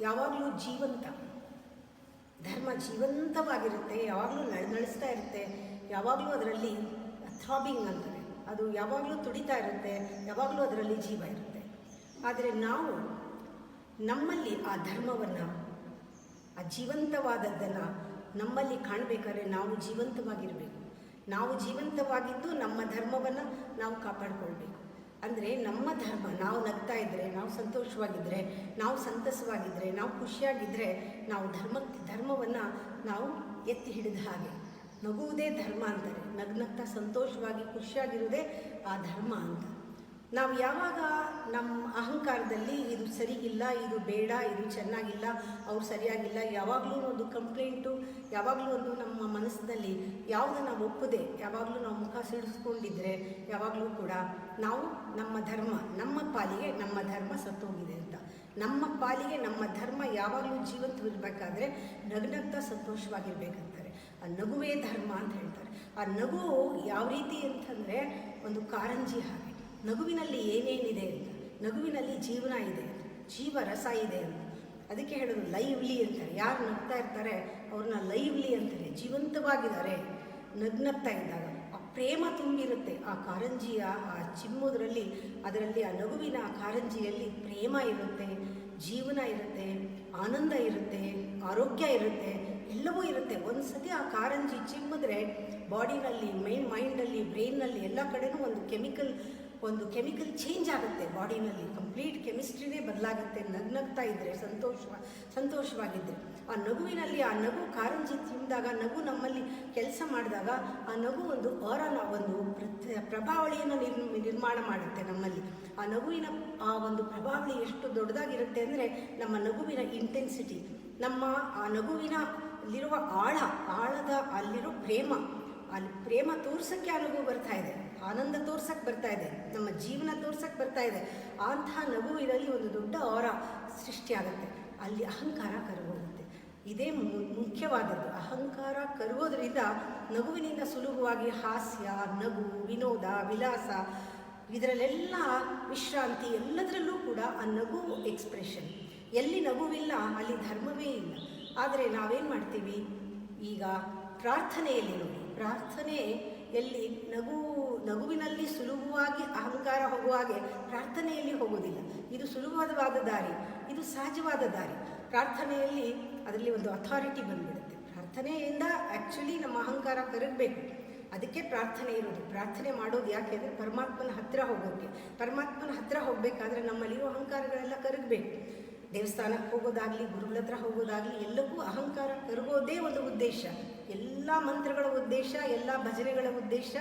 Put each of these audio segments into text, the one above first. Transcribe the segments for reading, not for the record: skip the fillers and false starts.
ಯಾವಾಗಲೂ ಜೀವಂತ. ಧರ್ಮ ಜೀವಂತವಾಗಿರುತ್ತೆ, ಯಾವಾಗಲೂ ನಳಿಸ್ತಾ ಇರುತ್ತೆ, ಯಾವಾಗಲೂ ಅದರಲ್ಲಿ ಥ್ರಾಬಿಂಗ್ ಅಂತಾರೆ, ಅದು ಯಾವಾಗಲೂ ತುಡಿತಾ ಇರುತ್ತೆ, ಯಾವಾಗಲೂ ಅದರಲ್ಲಿ ಜೀವ ಇರುತ್ತೆ. ಆದರೆ ನಾವು ನಮ್ಮಲ್ಲಿ ಆ ಧರ್ಮವನ್ನು, ಆ ಜೀವಂತವಾದದ್ದನ್ನು ನಮ್ಮಲ್ಲಿ ಕಾಣಬೇಕಾದ್ರೆ ನಾವು ಜೀವಂತವಾಗಿರಬೇಕು. ನಾವು ಜೀವಂತವಾಗಿದ್ದು ನಮ್ಮ ಧರ್ಮವನ್ನು ನಾವು ಕಾಪಾಡಿಕೊಳ್ಬೇಕು. ಅಂದರೆ ನಮ್ಮ ಧರ್ಮ, ನಾವು ನಗ್ತಾ ಇದ್ದರೆ, ನಾವು ಸಂತೋಷವಾಗಿದ್ದರೆ, ನಾವು ಸಂತಸವಾಗಿದ್ದರೆ, ನಾವು ಖುಷಿಯಾಗಿದ್ದರೆ ನಾವು ಧರ್ಮವನ್ನು ನಾವು ಎತ್ತಿ ಹಿಡಿದ ಹಾಗೆ. ನಗುವುದೇ ಧರ್ಮ ಅಂತಾರೆ. ನಗ್ನಗ್ತಾ ಸಂತೋಷವಾಗಿ ಖುಷಿಯಾಗಿರುವುದೇ ಆ ಧರ್ಮ ಅಂತ. ನಾವು ಯಾವಾಗ ನಮ್ಮ ಅಹಂಕಾರದಲ್ಲಿ ಇದು ಸರಿಗಿಲ್ಲ, ಇದು ಬೇಡ, ಇದು ಚೆನ್ನಾಗಿಲ್ಲ, ಅವ್ರು ಸರಿಯಾಗಿಲ್ಲ, ಯಾವಾಗಲೂ ಒಂದು ಕಂಪ್ಲೇಂಟು, ಯಾವಾಗಲೂ ಒಂದು ನಮ್ಮ ಮನಸ್ಸಿನಲ್ಲಿ ಯಾವುದನ್ನು ನಾವು ಒಪ್ಪದೆ ಯಾವಾಗಲೂ ನಾವು ಮುಖ ಸಿಡಿಸ್ಕೊಂಡಿದ್ರೆ ಯಾವಾಗಲೂ ಕೂಡ ನಾವು ನಮ್ಮ ಪಾಲಿಗೆ ನಮ್ಮ ಧರ್ಮ ಸತ್ತೋಗಿದೆ ಅಂತ. ನಮ್ಮ ಪಾಲಿಗೆ ನಮ್ಮ ಧರ್ಮ ಯಾವಾಗಲೂ ಜೀವಂತವಿರಬೇಕಾದ್ರೆ ನಗ್ನಗ್ತಾ ಸಂತೋಷವಾಗಿರ್ಬೇಕಂತಾರೆ. ಆ ನಗುವೇ ಧರ್ಮ ಅಂತ ಹೇಳ್ತಾರೆ. ಆ ನಗು ಯಾವ ರೀತಿ ಅಂತಂದರೆ ಒಂದು ಕಾರಂಜಿ ಹಾಗೆ. ನಗುವಿನಲ್ಲಿ ಏನೇನಿದೆ ಅಂತ, ನಗುವಿನಲ್ಲಿ ಜೀವನ ಇದೆ, ಜೀವ ರಸ ಇದೆ ಅಂತ. ಅದಕ್ಕೆ ಹೇಳೋದು ಲೈವ್ಲಿ ಅಂತಾರೆ. ಯಾರು ನಗ್ತಾ ಇರ್ತಾರೆ ಅವ್ರನ್ನ ಲೈವ್ಲಿ ಅಂತಾರೆ, ಜೀವಂತವಾಗಿದ್ದಾರೆ. ನಗ್ನಗ್ತಾ ಇದ್ದಾಗ ಆ ಪ್ರೇಮ ತುಂಬಿರುತ್ತೆ. ಆ ಕಾರಂಜಿಯ ಆ ಚಿಮ್ಮುದ್ರಲ್ಲಿ, ಅದರಲ್ಲಿ ಆ ನಗುವಿನ ಆ ಕಾರಂಜಿಯಲ್ಲಿ ಪ್ರೇಮ ಇರುತ್ತೆ, ಜೀವನ ಇರುತ್ತೆ, ಆನಂದ ಇರುತ್ತೆ, ಆರೋಗ್ಯ ಇರುತ್ತೆ, ಎಲ್ಲವೂ ಇರುತ್ತೆ. ಒಂದು ಸತಿ ಆ ಕಾರಂಜಿ ಚಿಮ್ಮಿದ್ರೆ ಬಾಡಿನಲ್ಲಿ, ಮೈಂಡಲ್ಲಿ, ಬ್ರೈನ್ನಲ್ಲಿ ಎಲ್ಲ ಕಡೆನೂ ಒಂದು ಕೆಮಿಕಲ್ ಚೇಂಜ್ ಆಗುತ್ತೆ. ಬಾಡಿನಲ್ಲಿ ಕಂಪ್ಲೀಟ್ ಕೆಮಿಸ್ಟ್ರಿನೇ ಬದಲಾಗುತ್ತೆ. ನಗ್ನಗ್ತಾ ಇದ್ದರೆ, ಸಂತೋಷವಾಗಿದ್ದರೆ. ಆ ನಗುವಿನಲ್ಲಿ, ಆ ನಗು ಕಾರಂಜಿ ತಿಂದಾಗ, ನಗು ನಮ್ಮಲ್ಲಿ ಕೆಲಸ ಮಾಡಿದಾಗ ಆ ನಗು ಒಂದು ಒಂದು ಪ್ರಭಾವಳಿಯನ್ನು ನಿರ್ಮಾಣ ಮಾಡುತ್ತೆ ನಮ್ಮಲ್ಲಿ. ಆ ನಗುವಿನ ಆ ಒಂದು ಪ್ರಭಾವಳಿ ಎಷ್ಟು ದೊಡ್ಡದಾಗಿರುತ್ತೆ ಅಂದರೆ ನಮ್ಮ ನಗುವಿನ ಇಂಟೆನ್ಸಿಟಿ, ನಮ್ಮ ಆ ನಗುವಿನಲ್ಲಿರುವ ಆಳದ ಅಲ್ಲಿರೋ ಅಲ್ಲಿ ಪ್ರೇಮ ತೋರ್ಸೋಕ್ಕೆ ಆ ನಗು ಬರ್ತಾ ಇದೆ, ಆನಂದ ತೋರ್ಸಕ್ಕೆ ಬರ್ತಾ ಇದೆ, ನಮ್ಮ ಜೀವನ ತೋರ್ಸಕ್ಕೆ ಬರ್ತಾ ಇದೆ. ಅಂತಹ ನಗುವಿನಲ್ಲಿ ಒಂದು ದೊಡ್ಡ ಆರ ಸೃಷ್ಟಿಯಾಗುತ್ತೆ. ಅಲ್ಲಿ ಅಹಂಕಾರ ಕರಗೋಗುತ್ತೆ. ಇದೇ ಮುಖ್ಯವಾದದ್ದು. ಅಹಂಕಾರ ಕರಗೋದ್ರಿಂದ ನಗುವಿನಿಂದ ಸುಲಭವಾಗಿ ಹಾಸ್ಯ, ನಗು, ವಿನೋದ, ವಿಲಾಸ, ಇದರಲ್ಲೆಲ್ಲ ವಿಶ್ರಾಂತಿ, ಎಲ್ಲದರಲ್ಲೂ ಕೂಡ ಆ ನಗು ಎಕ್ಸ್ಪ್ರೆಷನ್. ಎಲ್ಲಿ ನಗುವಿಲ್ಲ ಅಲ್ಲಿ ಧರ್ಮವೇ ಇಲ್ಲ. ಆದರೆ ನಾವೇನು ಮಾಡ್ತೀವಿ ಈಗ ಪ್ರಾರ್ಥನೆಯಲ್ಲಿ ನೋಡಿ, ಪ್ರಾರ್ಥನೆಯಲ್ಲಿ ನಗುವಿನಲ್ಲಿ ಸುಲಭವಾಗಿ ಅಹಂಕಾರ ಹೋಗುವ ಹಾಗೆ ಪ್ರಾರ್ಥನೆಯಲ್ಲಿ ಹೋಗೋದಿಲ್ಲ. ಇದು ಸುಲಭವಾದ ದಾರಿ, ಇದು ಸಹಜವಾದ ದಾರಿ. ಪ್ರಾರ್ಥನೆಯಲ್ಲಿ ಅದರಲ್ಲಿ ಒಂದು ಅಥಾರಿಟಿ ಬಂದುಬಿಡುತ್ತೆ. ಪ್ರಾರ್ಥನೆಯಿಂದ ಆ್ಯಕ್ಚುಲಿ ನಮ್ಮ ಅಹಂಕಾರ ಕರಗಬೇಕು. ಅದಕ್ಕೆ ಪ್ರಾರ್ಥನೆ ಇರೋದು. ಪ್ರಾರ್ಥನೆ ಮಾಡೋದು ಯಾಕೆ ಅಂದರೆ ಪರಮಾತ್ಮನ ಹತ್ತಿರ ಹೋಗೋಕ್ಕೆ. ಪರಮಾತ್ಮನ ಹತ್ತಿರ ಹೋಗಬೇಕಾದ್ರೆ ನಮ್ಮಲ್ಲಿರೋ ಅಹಂಕಾರಗಳೆಲ್ಲ ಕರಗಬೇಕು. ದೇವಸ್ಥಾನಕ್ಕೆ ಹೋಗೋದಾಗಲಿ, ಗುರುಗಳ ಹತ್ರ ಹೋಗೋದಾಗಲಿ, ಎಲ್ಲಕ್ಕೂ ಅಹಂಕಾರ ಕರಗೋದೇ ಒಂದು ಉದ್ದೇಶ. ಎಲ್ಲ ಮಂತ್ರಗಳ ಉದ್ದೇಶ, ಎಲ್ಲ ಭಜನೆಗಳ ಉದ್ದೇಶ,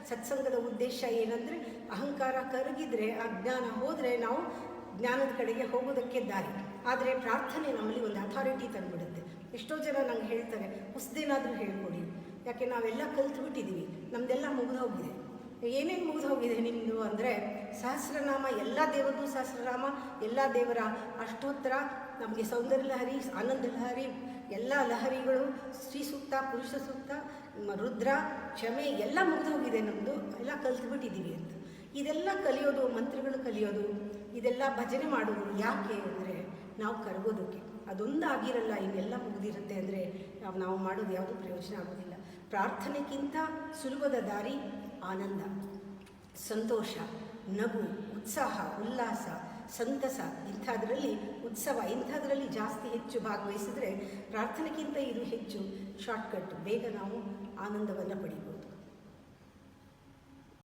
ಸತ್ಸಂಗದ ಉದ್ದೇಶ ಏನಂದರೆ ಅಹಂಕಾರ ಕರಗಿದ್ರೆ, ಅಜ್ಞಾನ ಹೋದರೆ ನಾವು ಜ್ಞಾನದ ಕಡೆಗೆ ಹೋಗೋದಕ್ಕೆ ದಾರಿ. ಆದರೆ ಪ್ರಾರ್ಥನೆ ನಮ್ಮಲ್ಲಿ ಒಂದು ಅಥಾರಿಟಿ ತಂದುಬಿಡುತ್ತೆ. ಎಷ್ಟೋ ಜನ ನಂಗೆ ಹೇಳ್ತಾರೆ, ಹೊಸದೇನಾದರೂ ಹೇಳ್ಕೊಡಿ, ಯಾಕೆ ನಾವೆಲ್ಲ ಕಲ್ತ್ಬಿಟ್ಟಿದ್ದೀವಿ, ನಮ್ಮದೆಲ್ಲ ಮುಗಿದೋಗಿದೆ. ಏನೇನು ಮುಗಿದು ಹೋಗಿದೆ ನಿಮ್ಮದು ಅಂದರೆ ಸಹಸ್ರನಾಮ, ಎಲ್ಲ ದೇವರದ್ದು ಸಹಸ್ರನಾಮ, ಎಲ್ಲ ದೇವರ ಅಷ್ಟೋತ್ತರ, ನಮಗೆ ಸೌಂದರ್ಯ ಲಹರಿ, ಆನಂದ ಲಹರಿ, ಎಲ್ಲ ಲಹರಿಗಳು, ಶ್ರೀ ಸೂಕ್ತ, ಪುರುಷ ಸೂಕ್ತ, ರುದ್ರ, ಕ್ಷಮೆ ಎಲ್ಲ ಮುಗಿದು ಹೋಗಿದೆ ನಮ್ಮದು, ಎಲ್ಲ ಕಲ್ತ್ಬಿಟ್ಟಿದ್ದೀವಿ ಅಂತ. ಇದೆಲ್ಲ ಕಲಿಯೋದು, ಮಂತ್ರಗಳು ಕಲಿಯೋದು, ಇದೆಲ್ಲ ಭಜನೆ ಮಾಡೋದು ಯಾಕೆ ಅಂದರೆ ನಾವು ಕರಗೋದಕ್ಕೆ. ಅದೊಂದು ಆಗಿರಲ್ಲ, ಇನ್ನೆಲ್ಲ ಮುಗಿದಿರುತ್ತೆ ಅಂದರೆ ನಾವು ಮಾಡೋದು ಯಾವುದೂ ಪ್ರಯೋಜನ ಆಗೋದಿಲ್ಲ. ಪ್ರಾರ್ಥನೆಗಿಂತ ಸುಲಭದ ದಾರಿ ಆನಂದ, ಸಂತೋಷ, ನಗು, ಉತ್ಸಾಹ, ಉಲ್ಲಾಸ, ಸಂತಸ, ಇಂಥದ್ರಲ್ಲಿ ಉತ್ಸವ, ಇಂಥದ್ರಲ್ಲಿ ಜಾಸ್ತಿ ಹೆಚ್ಚು ಭಾಗವಹಿಸಿದರೆ ಪ್ರಾರ್ಥನೆಗಿಂತ ಇದು ಹೆಚ್ಚು ಶಾರ್ಟ್ಕಟ್, ಬೇಗ ನಾವು ಆನಂದವನ್ನು ಪಡಿಬೋದು.